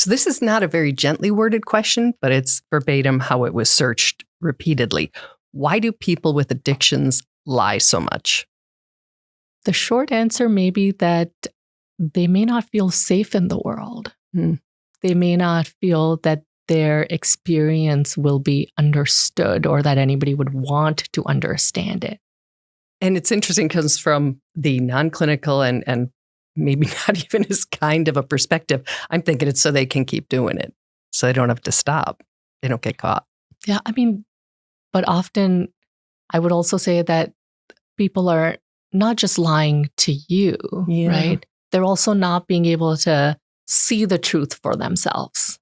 So this is not a very gently worded question, but it's verbatim how it was searched repeatedly. Why do people with addictions lie so much? The short answer may be that they may not feel safe in the world. They may not feel that their experience will be understood or that anybody would want to understand it. And it's interesting because from the non-clinical and maybe not even as kind of a perspective, I'm thinking it's so they can keep doing it. So they don't have to stop. They don't get caught. Yeah, I mean, but often I would also say that people are not just lying to you, right? They're also not being able to see the truth for themselves.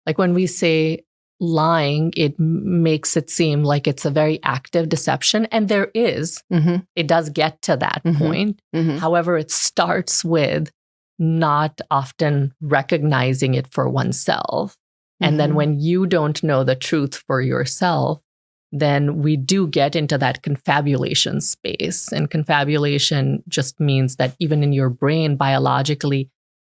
Like when we say lying, it makes it seem like it's a very active deception. And there is. It does get to that point. However, it starts with not often recognizing it for oneself. And then when you don't know the truth for yourself, then we do get into that confabulation space. And confabulation just means that even in your brain, biologically,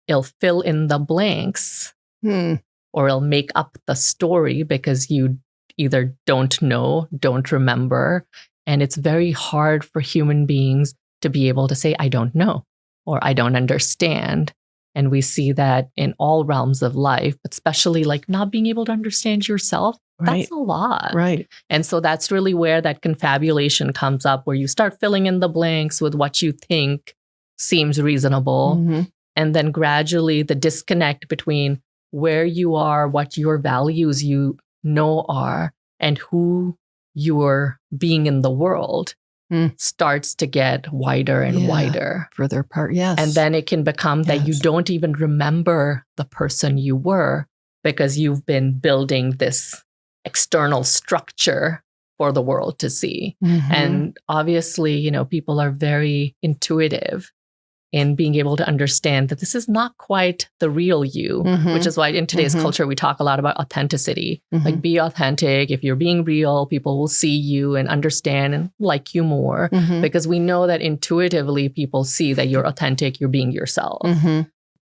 it'll fill in the blanks or it'll make up the story because you either don't know, don't remember. And it's very hard for human beings to be able to say, I don't know, or I don't understand. And we see that in all realms of life, but especially like not being able to understand yourself. That's a lot. Right. And so that's really where that confabulation comes up, where you start filling in the blanks with what you think seems reasonable. And then gradually the disconnect between where you are, what your values you know are, and who you're being in the world starts to get wider and wider. Further apart, yes. And then it can become that you don't even remember the person you were because you've been building this external structure for the world to see. And obviously, you know, people are very intuitive in being able to understand that this is not quite the real you, which is why in today's culture, we talk a lot about authenticity. Like be authentic. If you're being real, people will see you and understand and like you more because we know that intuitively people see that you're authentic, you're being yourself.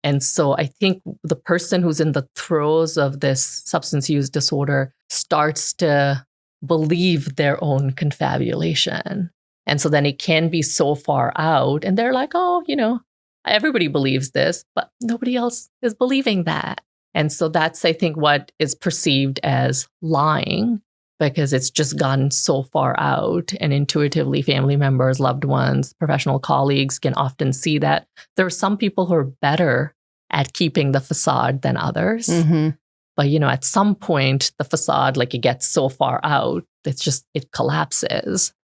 And so I think the person who's in the throes of this substance use disorder starts to believe their own confabulation. And so then it can be so far out and they're like, oh, you know, everybody believes this, but nobody else is believing that. And so that's, I think, what is perceived as lying because it's just gotten so far out. And intuitively, family members, loved ones, professional colleagues can often see that there are some people who are better at keeping the facade than others. But, you know, at some point, the facade, like it gets so far out, it collapses.